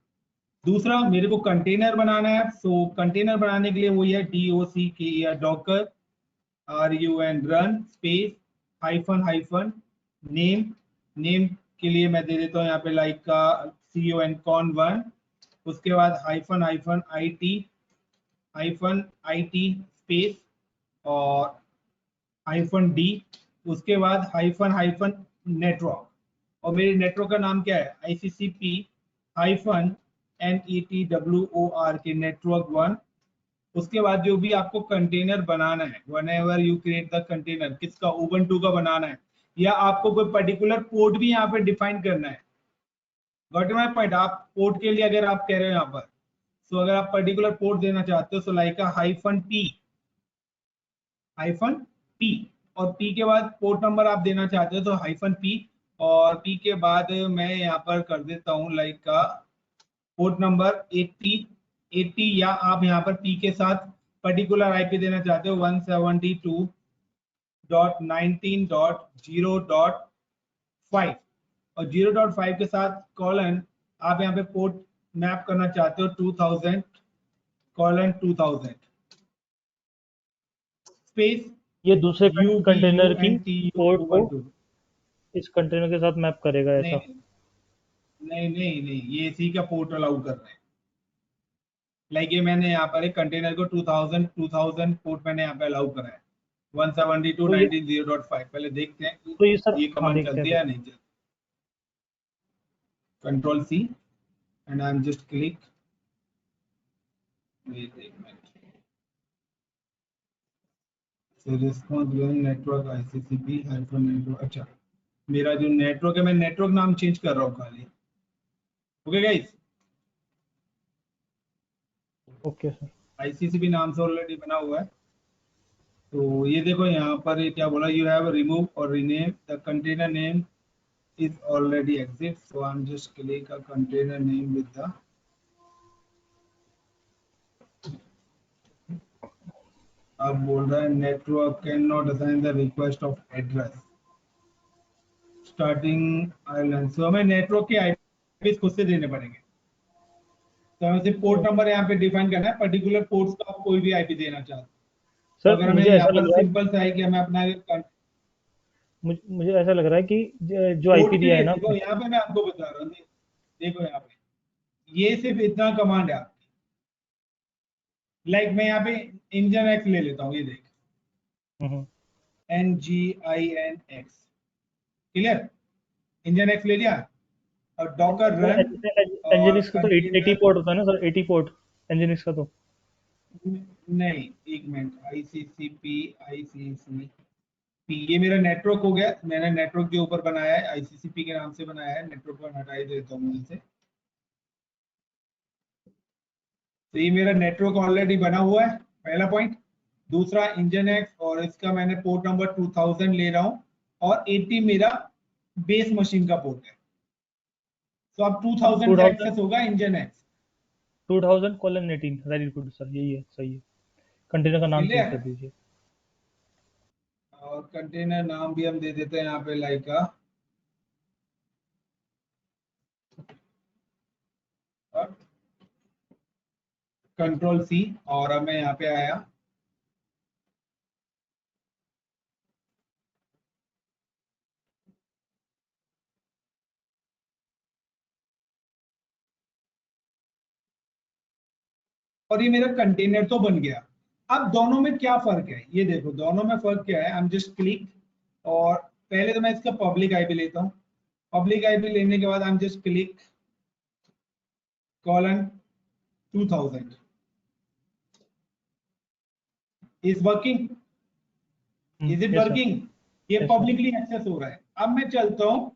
दूसरा मेरे को कंटेनर बनाना है, सो कंटेनर बनाने के लिए वही है DOCK या Docker RUN run space hyphen name के लिए मैं दे देता हूँ यहाँ पे लाइक का con1, उसके बाद हाइफन IT स्पेस और -d, उसके बाद हाइफन नेटवर्क, और मेरे नेटवर्क का नाम क्या है ICCP -network नेटवर्क 1। उसके बाद जो भी आपको कंटेनर बनाना है, whenever you create the container, किसका Ubuntu का बनाना है या आपको कोई पर्टिकुलर पोर्ट भी यहाँ पे डिफाइन करना है, गॉट माय पॉइंट? आप पोर्ट के लिए अगर आप कह रहे हो यहाँ पर, सो अगर आप पर्टिकुलर पोर्ट देना चाहते हो, सो लाइक -p और p के बाद पोर्ट नंबर आप देना चाहते हो तो -p, और p के बाद मैं यहाँ पर कर देता हूँ लाइक का पोर्ट नंबर 80, या आप यहाँ पर p के साथ पर्टिकुलर आईपी देना चाहते हो 172.19.0.5, और 0.5 के साथ कॉलन आप यहाँ पे पोर्ट मैप करना चाहते हो 2000:2000 स्पेस ये दूसरे कंटेनर की पोर्ट को UBUNTU। इस कंटेनर के साथ मैप करेगा ऐसा? नहीं, ये इसी का पोर्ट अलाउ कर रहे हैं। लाइक ये मैंने यहाँ पर एक कंटेनर को 2000 पोर्ट मैंने यहाँ पे अलाउ करा है 172.19.0.5। पहले देखते हैं तो ये सर, ये हाँ कमांड देखते चलती हैं। है नहीं चलती। Control C and I'm just click, wait a minute, so response network ICCP -network। अच्छा, मेरा जो नेटवर्क है, मैं नेटवर्क नाम चेंज कर रहा हूँ खाली। Okay guys, okay sir. ICCP नाम से ऑलरेडी बना हुआ है। तो ये देखो यहाँ पर ये क्या बोला, यू हैव रिमूव और rename the container name is already exists, so I'm just click a container name with the अब बोल रहा है network can not assign the request of address starting island. सो हमें नेटवर्क के आईपी खुद से देने पड़ेंगे, तो हमें सिर्फ पोर्ट नंबर यहाँ पे डिफाइन करना है, पर्टिकुलर पोर्ट्स का आप कोई भी आईपी देना चाहते हो। तो अगर हमें यहाँ पर सिंपल सा है कि हमें अपना मुझे ऐसा लग रहा है कि जो आईपी दिया है ना, देखो यहाँ पे मैं आपको बता रहा हूँ, देखो यहाँ पे ये सिर्फ इतना कमांड है आपकी। लाइक मैं यहाँ पे nginx ले लेता हूँ, ये देख nginx, क्लियर? nginx ले लिया, और डॉकर रन nginx का तो 80 पोर्ट होता है ना सर, 80 पोर्ट nginx का तो नहीं। एक मिनट, ICCP ये मेरा नेटवर्क हो गया, मैंने नेटवर्क के ऊपर बनाया है, ICCP के नाम से बनाया है। नेटवर्क को हटा ही देता हूँ मैं से। तो ये मेरा नेटवर्क ऑलरेडी बना हुआ है, पहला पॉइंट। दूसरा nginx, और इसका मैंने पोर्ट नंबर 2000 ले रहा हूँ, और 80 मेरा बेस मशीन का पोर्ट है। तो अब 2000 का एक्सेस होगा nginx 2000:18। वेरी गुड सर, यही है, सही है। कंटेनर का नाम चेंज कर दीजिए, और कंटेनर नाम भी हम दे देते हैं यहाँ पे लाइक का Control C, और अब मैं यहाँ पे आया और ये मेरा कंटेनर तो बन गया। अब दोनों में क्या फर्क है, ये देखो दोनों में फर्क क्या है। आई एम जस्ट क्लिक और पहले तो मैं इसका पब्लिक आईपी लेता हूँ। पब्लिक आईपी लेने के बाद I am just click colon 2000 is working, is it yes sir, working? ये yes sir. पब्लिकली एक्सेस हो रहा है। अब मैं चलता हूँ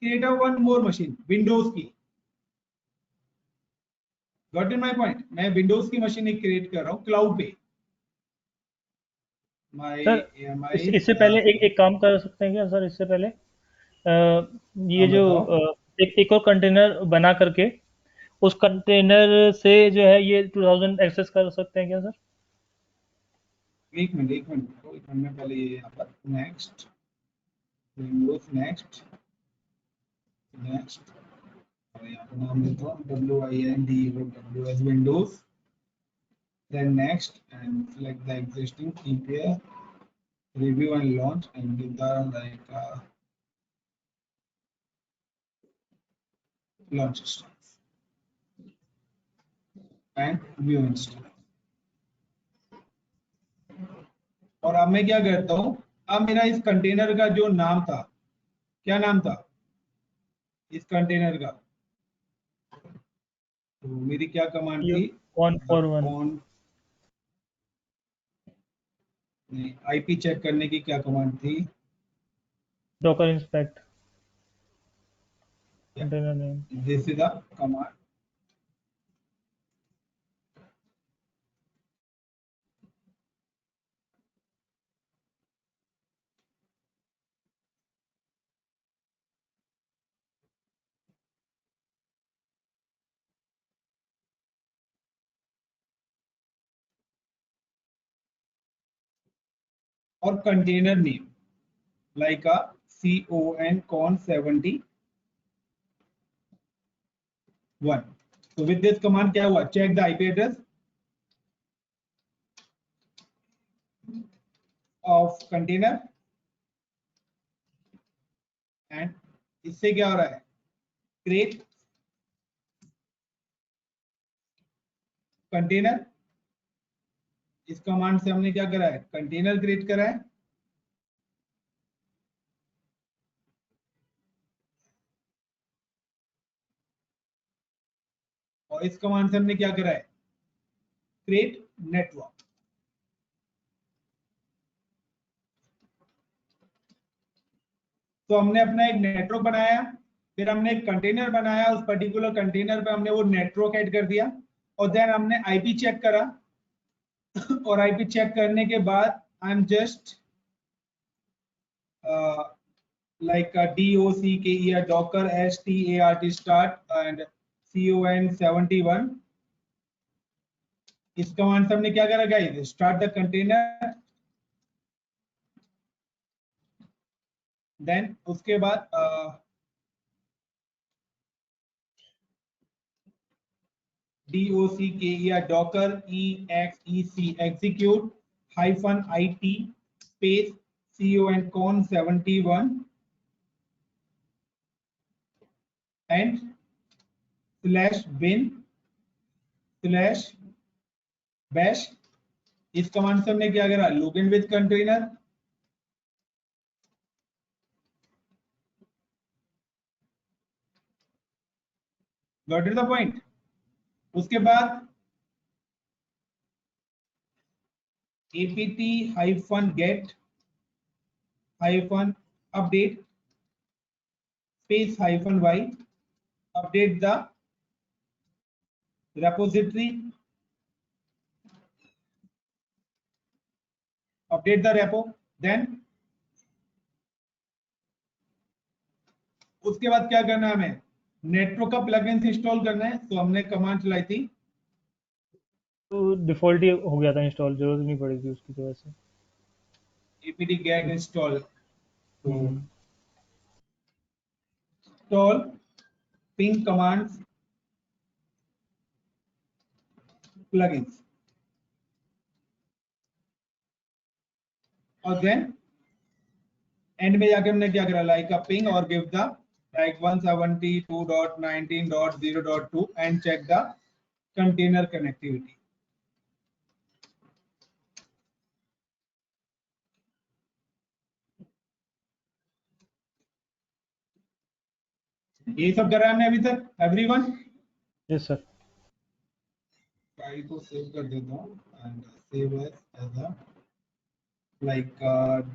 create one more machine Windows की। Got in my point? मैं विंडोज की मशीन एक क्रिएट कर रहा हूँ क्लाउड पे। सर इससे पहले एक काम कर सकते हैं क्या सर? इससे पहले ये हाँ जो बताओ। एक और कंटेनर बना करके उस कंटेनर से जो है ये 2000 एक्सेस कर सकते हैं क्या सर? एक मिनट एक मिनट एक मिनट में पहले ये यहाँ पर नेक्स्ट विंडोज नेक्स्ट नेक्स्ट और यहाँ पर नाम देता हूँ WINDOWS Windows, then next and select the existing prepare review and launch and give the like launch instance and view install। और अब मैं क्या करता हूँ, अब मेरा इस कंटेनर का जो नाम था, क्या नाम था इस कंटेनर का? तो मेरी क्या कमांड ये थी? 141 ऑन आईपी चेक करने की क्या कमांड थी? Docker inspect container name. This is the command. और container name like a con 71। So with this command क्या हुआ? Check the IP address of container and इससे क्या हो रहा है? Create container। इस कमांड से हमने क्या करा है? कंटेनर क्रिएट करा है। और इस कमांड से हमने क्या करा है? Create network. तो हमने अपना एक नेटवर्क बनाया, फिर हमने एक कंटेनर बनाया, उस पर्टिकुलर कंटेनर पे हमने वो नेटवर्क ऐड कर दिया और देन हमने आईपी चेक करा। और आईपी चेक करने के बाद I am just like a DOCKER Docker START start and CON 71। इस कमांड से हमने क्या करा guys? Start the container, then उसके बाद DOCKER Docker EXEC execute -IT space CON 71 and /bin/bash। इस कमांड से हमने क्या करा? Login with container. Got it the point? उसके बाद apt-get-update space -y update the repository, update the repo। Then उसके बाद क्या करना है? हमें नेटवर्क का प्लगइन्स इंस्टॉल करना है। तो हमने कमांड चलाई थी, तो डिफ़ॉल्ट ही हो गया था इंस्टॉल, ज़रूरत नहीं पड़ी थी उसकी तो वैसे। apt-get install। तो हम्म, install ping commands plugins और देन एंड में जाके हमने क्या करा? लाइक अ पिंग और give the like 172.19.0.2 and check the container connectivity। ये सब करा हमने अभी तक एवरीवन। Yes sir. फाइल को सेव कर देता हूँ and save as a like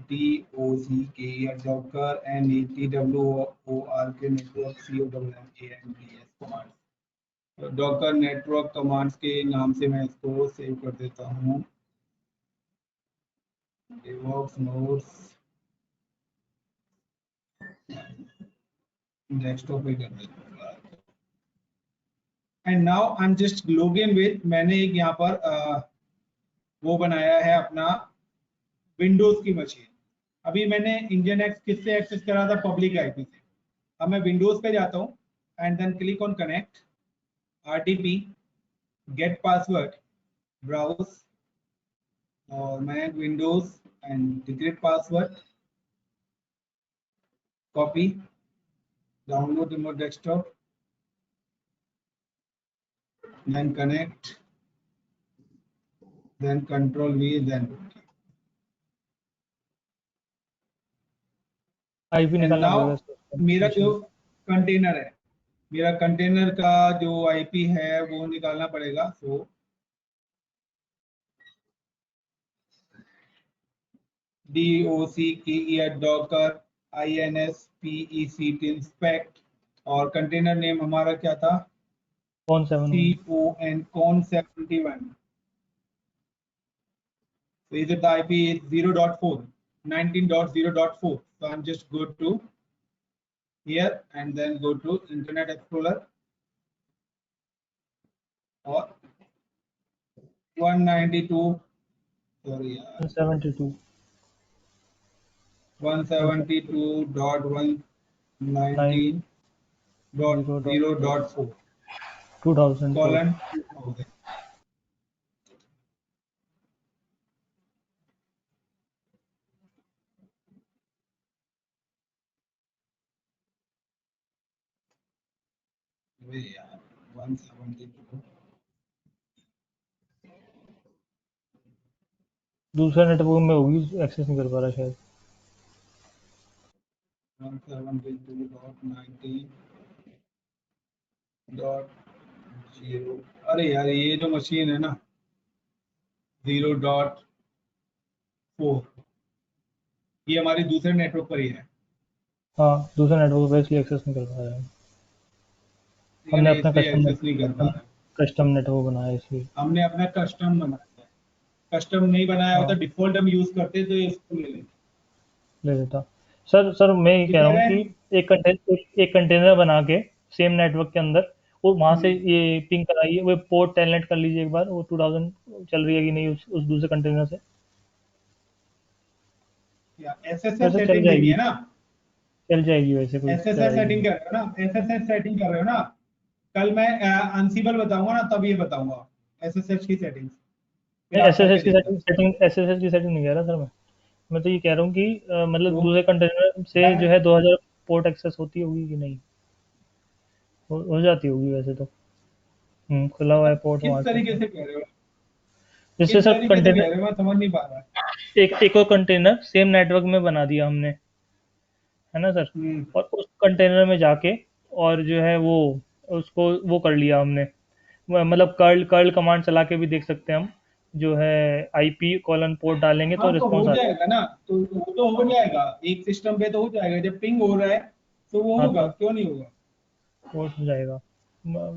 DOCK Docker NETWORK network COMMANDS commands। तो डॉकर नेटवर्क कमांड्स के नाम से मैं इसको सेव कर देता हूँ। DevOps nodes डेस्कटॉप पे कर देता हूँ। And now I am just log in with, मैंने एक यहाँ पर वो बनाया है अपना विंडोज की मशीन। अभी मैंने इंजन एक्स किससे एक्सेस करा था, पब्लिक आईपी से। अब मैं विंडोज पे जाता हूँ and then click on connect, RDP get password, browse, और मैं Windows and decrypt password, copy, download remote desktop, then connect, then control V, then IP and निकालना now पड़ेगा सर। मेरा जो कंटेनर है, मेरा कंटेनर का जो आईपी है वो निकालना पड़ेगा। सो DOCKER docker INSPECT inspect, और कंटेनर नेम हमारा क्या था, कौन 7 con71। So is it the IP is 0.4 19.0.4? So I'm just go to here and then go to Internet Explorer, or 192, sorry, 72 172.119.0.4 2000 colon 2000। अबे यार 172 दूसरा नेटवर्क में होगी, एक्सेस नहीं कर पा रहा शायद। 172.19.0। अरे यार ये जो मशीन है ना 0.4, ये हमारी दूसरे नेटवर्क पर ही है। हाँ, दूसरा नेटवर्क पे इसलिए एक्सेस नहीं कर पा रहे हैं। हमने अपना इसलिए एक्सेस नहीं कर पा रहा है। कस्टम नेटवर्क बनाया इसलिए। हमने अपना कस्टम बनाया है, कस्टम नहीं बनाया होता, हाँ, डिफॉल्ट हम यूज करते तो इसको ले लेते। ले लेता। सर मैं ये कह रहा हूँ कि एक कंटेनर बना के सेम नेटवर्क के अंदर, वो वहाँ से ये पिंग कराइए, वो पोर्ट टेलनेट कर लीजिए एक बार, वो 2000 चल रही है कि नहीं उस दूसरे कंटेनर से। या SSH वैसे चल सेटिंग देनी जाएगी, है ना, चल जाएगी वैसे, कोई SSH ज़्यादा सेटिंग नहीं। कर रहे हो ना, SSH सेटिंग कर रहे हो ना। कल मैं अनसिबल बताऊंगा ना, तब ये बताऊंगा SSH की सेटिंग्स, फिर आप करके एसएसएच की देखना। सेटिंग नहीं कह रहा सर मैं तो ये कह रहा हूँ कि मतलब तो दूसरे कंटेनर से जो मैं है 2000 पोर्ट एक्सेस होती होगी कि नहीं, हो जाती होगी वैसे तो। खुला हुआ है पोर्ट किस वहाँ से। तरीके से कह रहे हो, जिससे किस सर तरीके से कह कंटेनर, रहे हो, मैं समझ नहीं पा रहा। एक और कंटेनर सेम नेटवर्क में बना दिया हमने, है ना सर। हम्म, और उस कंटेनर में जाके और जो है वो उसको वो कर लिया हमने, मतलब कर्ल कर्ल कमांड चला के भी देख सकते हैं हम, जो है आईपी कॉलन पोर्ट डालेंगे हाँ तो तो हो रिस्पॉन्स आ जाएगा। जाएगा ना, तो वो तो हो जाएगा एक सिस्टम पे, तो हो जाएगा जब पिंग हो रहा है, तो वो हाँ होगा, तो क्यों नहीं होगा। पोर्ट हो जाएगा।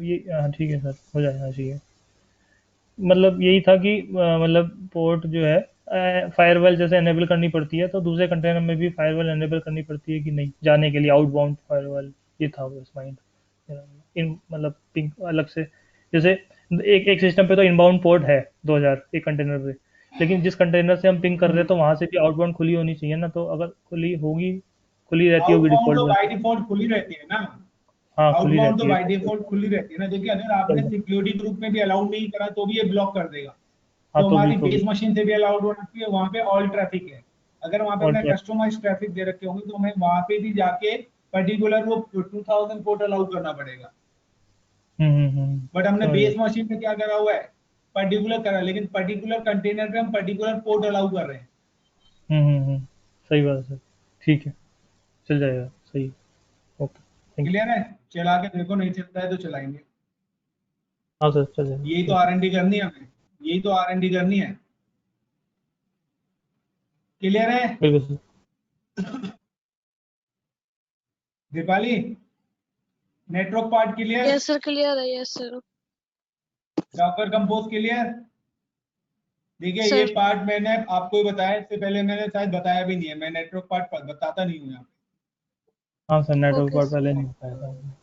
ये हाँ ठीक है सर, हो जाना चाहिए। मतलब यही था कि मतलब पोर्ट जो है फायरवॉल जैसे एनेबल करनी पड़ती है, तो दूसरे कंटेनर में भी फायरवॉल एनेबल करनी पड़ती है कि नहीं, जाने के लिए आउटबाउंड फायरवॉल। ये था बस माइंड इन, मतलब पिंग अलग से, जैसे एक एक सिस्टम पे तो इनबाउंड पोर्ट है 2000 एक कंटेनर पे, लेकिन जिस कंटेनर से हम पिंग कर रहे हैं तो वहां से भी आउटबाउंड खुली होनी चाहिए ना, तो अगर खुली होगी, खुली रहती होगी आउटबाउंड डिफॉल्ट तो बाय वैसे। डिफॉल्ट खुली रहती है ना, हाँ खुली आउटबाउंड तो रहती है बाय तो डिफॉल्ट खुली रहती है ना। देखिए अगर आपने चल, सिक्योरिटी ग्रुप में भी अलाउड नहीं करा तो भी ये ब्लॉक कर देगा। हाँ तो तो भी हमारी बेस मशीन से भी अलाउड होना चाहिए, वहां पे ऑल ट्रैफिक है। अगर वहां पे और हमने कस्टमाइज ट्रैफिक दे रखे होंगे तो हमें वहां पे भी जाके पर्टिकुलर वो 2000 पोर्ट अलाउ करना पड़ेगा। बट हमने समझ गया। बेस मशीन पे क्या करा हुआ है, पर्टिकुलर करा, लेकिन पर्टिकुलर कंटेनर पे हम पर्टिकुलर पोर्ट अलाउ कर रहे हैं। सही बात है सर, ठीक है, चल जाएगा, सही है। Okay, thank you. क्लियर है। चला के देखो, नहीं चलता है तो चलाएंगे। हाँ सर चलेगा। यही तो R&D करनी है हमें, यही तो R&D करनी है। क्लियर है बिल्कुल sir. Deepali? Network part clear? Yes sir clear है, yes sir. Docker compose clear? देखिए ये सर पार्ट मैंने आपको ही बताया, इससे पहले मैंने शायद बताया भी नहीं है, मैं नेटवर्क पार्ट बताता नहीं हूँ यहाँ पे। हाँ सर नेटवर्क ओके पार्ट पहले नहीं बताया था।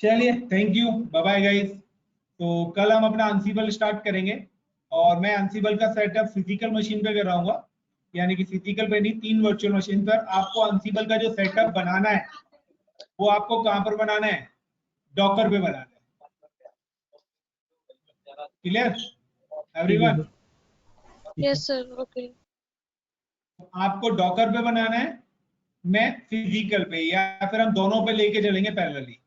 चलिए thank you, bye bye guys. तो कल हम अपना अंसिबल स्टार्ट करेंगे, और मैं अंसिबल का सेटअप फिजिकल मशीन पे कराऊंगा, यानी कि फिजिकल पे नहीं, 3 वर्चुअल मशीन पर। आपको अंसिबल का जो सेटअप बनाना है वो आपको कहाँ पर बनाना है? डॉकर पे बनाना है। क्लियर ठीक है एवरीवन? सर। ठीक है। Yes sir okay. आपको डॉकर पे बनाना है, मैं फिजिकल पे, या फिर हम दोनों पे लेके चलेंगे पैरेलली।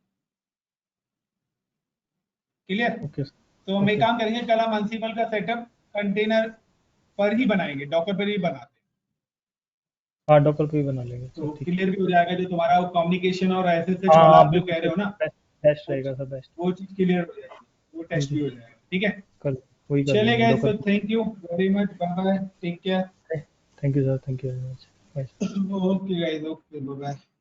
क्लियर? Okay sir. तो हम एक ओके। काम करेंगे, कल हम अंसिबल का सेटअप कंटेनर पर ही बनाएंगे, डॉकर पर ही बनाते हैं। हाँ डॉकर पे ही बना लेंगे सर। तो ठीक है। क्लियर भी हो जाएगा, जो तुम्हारा कम्युनिकेशन और एसएसएच हाँ वाला हाँ आप जो बिल्कुल कह रहे सर। हो ना, बेस्ट बेस्ट वो रहेगा सर, बेस्ट। वो चीज क्लियर हो जाएगी, वो टेस्ट बिल्कुल। भी हो जाएगा। ठीक है, कल वही कर चले लेंगे गए। डॉकर सो पे। Thank you very much, bye bye, take care. Thank you sir, thank you very much. Bye. Okay guys, okay bye.